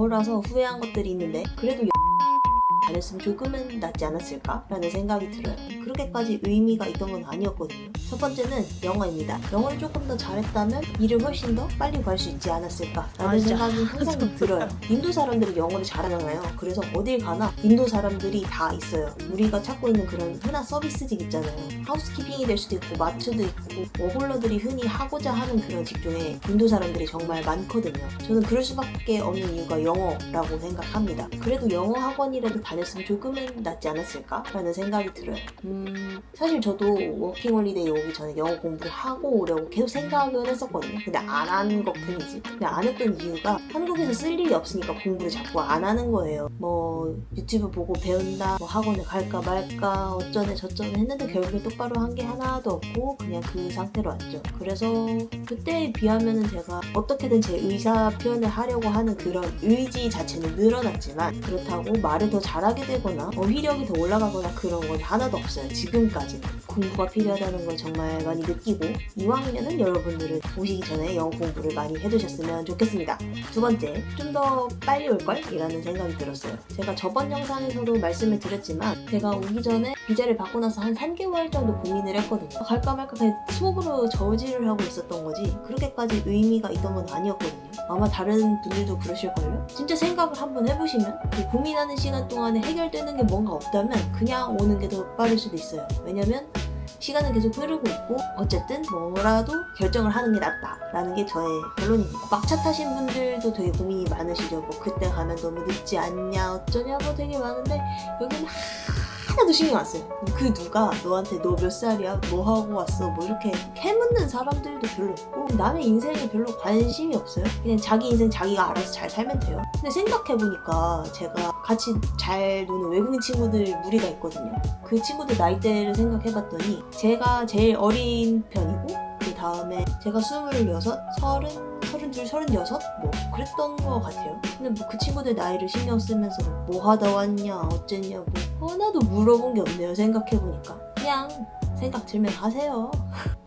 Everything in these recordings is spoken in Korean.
영어라서 후회한 것들이 있는데 그래도 다녔으면 조금은 낫지 않았을까? 라는 생각이 들어요. 그렇게까지 의미가 있던 건 아니었거든요. 첫 번째는 영어입니다. 영어를 조금 더 잘했다면 일을 훨씬 더 빨리 구할 수 있지 않았을까? 라는 생각이 항상 들어요. 인도 사람들이 영어를 잘하잖아요. 그래서 어딜 가나 인도 사람들이 다 있어요. 우리가 찾고 있는 그런 흔한 서비스직 있잖아요. 하우스키핑이 될 수도 있고 마트도 있고 워홀러들이 흔히 하고자 하는 그런 직종에 인도 사람들이 정말 많거든요. 저는 그럴 수밖에 없는 이유가 영어라고 생각합니다. 그래도 영어 학원이라도 다녔으면 조금은 낫지 않았을까? 라는 생각이 들어요. 사실 저도 워킹홀리데이 오기 전에 영어 공부를 하고 오려고 계속 생각은 했었거든요. 근데 안 한 것 뿐이지. 근데 안 했던 이유가 한국에서 쓸 일이 없으니까 공부를 자꾸 안 하는 거예요. 뭐 유튜브 보고 배운다, 뭐 학원에 갈까 말까 어쩌네 저쩌네 했는데 결국에 똑바로 한 게 하나도 없고 그냥 그 상태로 왔죠. 그래서 그때에 비하면은 제가 어떻게든 제 의사 표현을 하려고 하는 그런 의지 자체는 늘어났지만 그렇다고 말을 더 잘하게 되거나 어휘력이 더 올라가거나 그런 건 하나도 없어요. 지금까지는. 공부가 필요하다는 걸 정말 많이 느끼고 이왕이면은 여러분들은 오시기 전에 영어 공부를 많이 해두셨으면 좋겠습니다. 두 번째, 좀 더 빨리 올걸? 이라는 생각이 들었어요. 제가 저번 영상에서도 말씀을 드렸지만 제가 오기 전에 비자를 받고 나서 한 3개월 정도 고민을 했거든요. 갈까 말까 그냥 속으로 저지를 하고 있었던 거지 그렇게까지 의미가 있던 건 아니었거든요. 아마 다른 분들도 그러실걸요? 진짜 생각을 한번 해보시면 그 고민하는 시간 동안에 해결되는 게 뭔가 없다면 그냥 오는 게 더 빠를 수도 있어요. 왜냐면 시간은 계속 흐르고 있고 어쨌든 뭐라도 결정을 하는 게 낫다라는 게 저의 결론입니다. 막차 타신 분들도 되게 고민이 많으시죠. 뭐 그때 가면 너무 늦지 않냐 어쩌냐 뭐 되게 많은데 여기는 하나도 신경 안 써요. 그 누가 너한테 너 몇 살이야? 뭐 하고 왔어? 뭐 이렇게 캐묻는 사람들도 별로 없고 남의 인생에 별로 관심이 없어요. 그냥 자기 인생 자기가 알아서 잘 살면 돼요. 근데 생각해보니까 제가 같이 잘 노는 외국인 친구들 무리가 있거든요. 그 친구들 나이대를 생각해봤더니 제가 제일 어린 편이고 그 다음에 제가 26, 32, 36? 뭐 그랬던 것 같아요. 근데 뭐 그 친구들 나이를 신경 쓰면서 뭐 하다 왔냐 어쨌냐 뭐 하나도 물어본 게 없네요. 생각해보니까 그냥 생각 들면 하세요.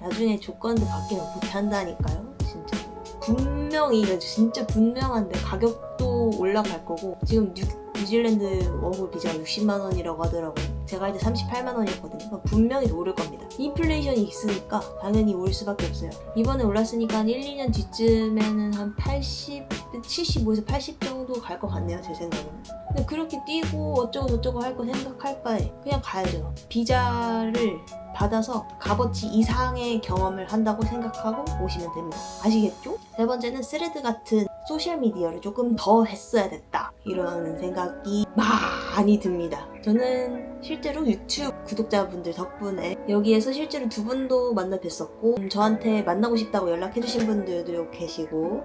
나중에 조건도 바뀌면 못한다니까요. 진짜 분명히 이거 진짜 분명한데 가격도 올라갈 거고 지금 뉴질랜드 워홀 비자가 60만 원이라고 하더라고요. 제가 할 때 38만 원이었거든요. 분명히 오를 겁니다. 인플레이션이 있으니까 당연히 올 수밖에 없어요. 이번에 올랐으니까 한 1, 2년 뒤쯤에는 한 75에서 80 정도 갈 것 같네요. 제 생각에는. 근데 그렇게 뛰고 어쩌고 저쩌고 할 거 생각할 바에 그냥 가야죠. 비자를 받아서 값어치 이상의 경험을 한다고 생각하고 오시면 됩니다. 아시겠죠? 세 번째는 스레드 같은 소셜미디어를 조금 더 했어야 됐다 이런 생각이 많이 듭니다. 저는 실제로 유튜브 구독자분들 덕분에 여기에서 실제로 두 분도 만나 뵀었고 저한테 만나고 싶다고 연락해주신 분들도 계시고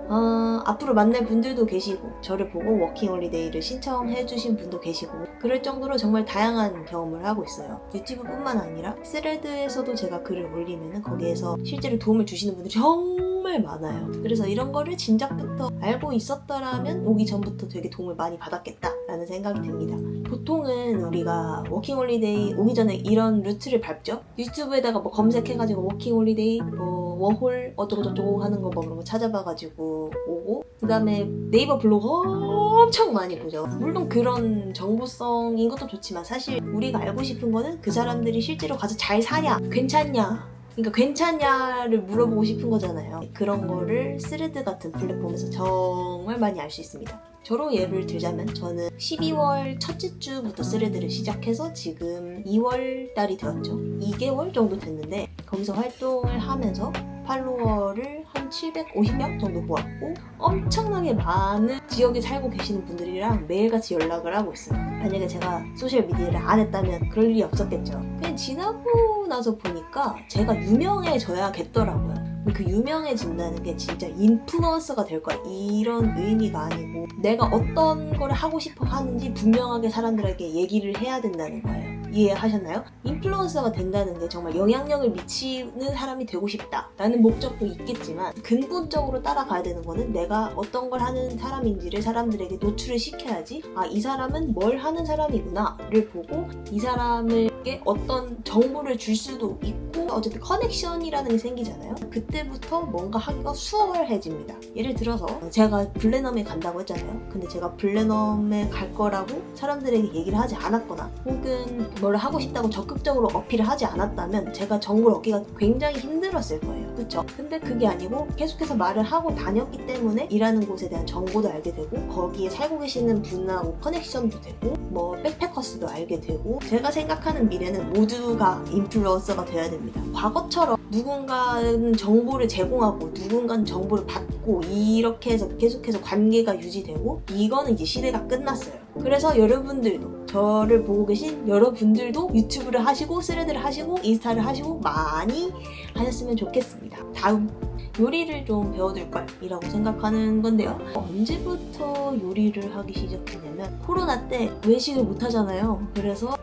앞으로 만날 분들도 계시고 저를 보고 워킹홀리데이를 신청해주신 분도 계시고 그럴 정도로 정말 다양한 경험을 하고 있어요. 유튜브뿐만 아니라 스레드에서도 제가 글을 올리면 거기에서 실제로 도움을 주시는 분들이 정말 많아요. 그래서 이런 거를 진작부터 알고 있었더라면 오기 전부터 되게 도움을 많이 받았겠다라는 생각이 듭니다. 보통은 우리가 워킹홀리데이 오기 전에 이런 루트를 밟죠. 유튜브에다가 뭐 검색해가지고 워킹홀리데이 뭐 워홀 어쩌고저쩌고 하는 거 뭐 그런 거 찾아봐가지고 오고 그 다음에 네이버 블로그 엄청 많이 보죠. 물론 그런 정보성인 것도 좋지만 사실 우리가 알고 싶은 거는 그 사람들이 실제로 가서 잘 사냐 괜찮냐 그러니까 괜찮냐를 물어보고 싶은 거잖아요. 그런 거를 스레드 같은 플랫폼에서 정말 많이 알 수 있습니다. 저로 예를 들자면 저는 12월 첫째 주부터 스레드를 시작해서 지금 2월 달이 되었죠. 2개월 정도 됐는데 거기서 활동을 하면서 팔로워를 한 750명 정도 모았고 엄청나게 많은 지역에 살고 계시는 분들이랑 매일같이 연락을 하고 있어요. 만약에 제가 소셜미디어를 안 했다면 그럴 일이 없었겠죠. 그냥 지나고 나서 보니까 제가 유명해져야겠더라고요. 그 유명해진다는 게 진짜 인플루언서가 될 거야 이런 의미가 아니고 내가 어떤 거를 하고 싶어 하는지 분명하게 사람들에게 얘기를 해야 된다는 거예요. 이해하셨나요? 인플루언서가 된다는 게 정말 영향력을 미치는 사람이 되고 싶다라는 목적도 있겠지만 근본적으로 따라가야 되는 거는 내가 어떤 걸 하는 사람인지를 사람들에게 노출을 시켜야지 이 사람은 뭘 하는 사람이구나 를 보고 이 사람을 자연스럽게 어떤 정보를 줄 수도 있고 어쨌든 커넥션이라는 게 생기잖아요. 그때부터 뭔가 하기가 수월해집니다. 예를 들어서 제가 블레넘에 간다고 했잖아요. 근데 제가 블레넘에 갈 거라고 사람들에게 얘기를 하지 않았거나 혹은 뭘 하고 싶다고 적극적으로 어필을 하지 않았다면 제가 정보를 얻기가 굉장히 힘들었을 거예요. 그쵸? 근데 그게 아니고 계속해서 말을 하고 다녔기 때문에 일하는 곳에 대한 정보도 알게 되고 거기에 살고 계시는 분하고 커넥션도 되고 뭐 백패커스도 알게 되고 제가 생각하는 미래는 모두가 인플루언서가 돼야 됩니다. 과거처럼 누군가는 정보를 제공하고 누군가는 정보를 받고 이렇게 해서 계속해서 관계가 유지되고 이거는 이제 시대가 끝났어요. 그래서 여러분들도 저를 보고 계신 여러분들도 유튜브를 하시고 스레드를 하시고 인스타를 하시고 많이 하셨으면 좋겠습니다. 다음 요리를 좀 배워둘 걸 이라고 생각하는 건데요. 언제부터 요리를 하기 시작했냐면 코로나 때 외식을 못 하잖아요. 그래서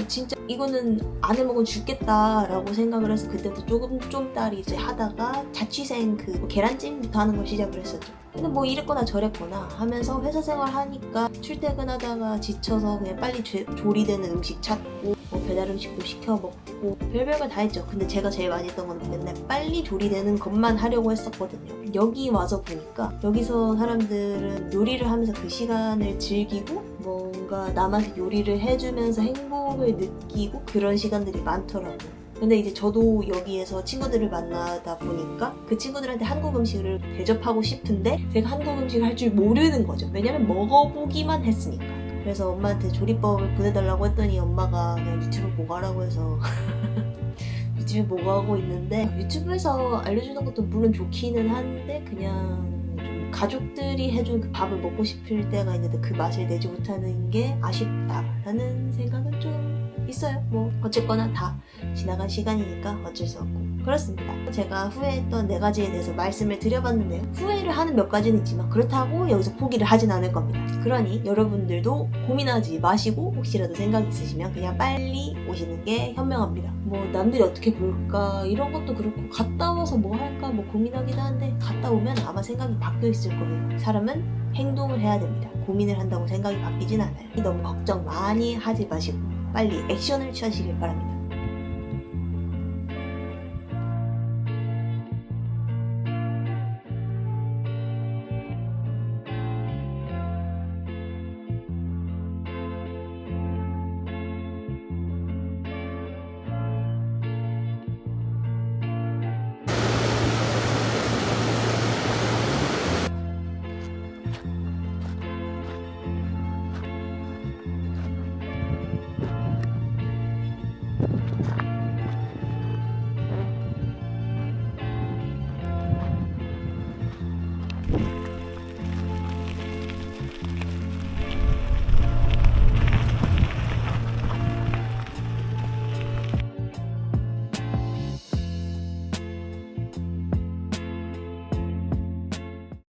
진짜 이거는 안 해먹으면 죽겠다라고 생각을 해서 그때부터 조금씩 이제 하다가 자취생 그 계란찜부터 하는 걸 시작을 했었죠. 근데 뭐 이랬거나 저랬거나 하면서 회사 생활 하니까 출퇴근하다가 지쳐서 그냥 빨리 조리되는 음식 찾고 뭐 배달 음식도 시켜 먹고 별별 걸 다 했죠. 근데 제가 제일 많이 했던 건 맨날 빨리 조리되는 것만 하려고 했었거든요. 여기 와서 보니까 여기서 사람들은 요리를 하면서 그 시간을 즐기고 뭔가 남한테 요리를 해주면서 행복을 느끼고 그런 시간들이 많더라고요. 근데 이제 저도 여기에서 친구들을 만나다 보니까 그 친구들한테 한국 음식을 대접하고 싶은데 제가 한국 음식을 할 줄 모르는 거죠. 왜냐면 먹어보기만 했으니까. 그래서 엄마한테 조리법을 보내달라고 했더니 엄마가 그냥 유튜브 보고 하라고 해서 유튜브 보고 하고 있는데 유튜브에서 알려주는 것도 물론 좋기는 한데 그냥 좀 가족들이 해준 그 밥을 먹고 싶을 때가 있는데 그 맛을 내지 못하는 게 아쉽다라는 생각은 좀 있어요. 뭐 어쨌거나 다 지나간 시간이니까 어쩔 수 없고 그렇습니다. 제가 후회했던 4가지에 대해서 말씀을 드려봤는데요. 후회를 하는 몇 가지는 있지만 그렇다고 여기서 포기를 하진 않을 겁니다. 그러니 여러분들도 고민하지 마시고 혹시라도 생각이 있으시면 그냥 빨리 오시는 게 현명합니다. 뭐 남들이 어떻게 볼까 이런 것도 그렇고 갔다 와서 뭐 할까 뭐 고민하기도 한데 갔다 오면 아마 생각이 바뀌어 있을 거예요. 사람은 행동을 해야 됩니다. 고민을 한다고 생각이 바뀌진 않아요. 너무 걱정 많이 하지 마시고 빨리 액션을 취하시길 바랍니다.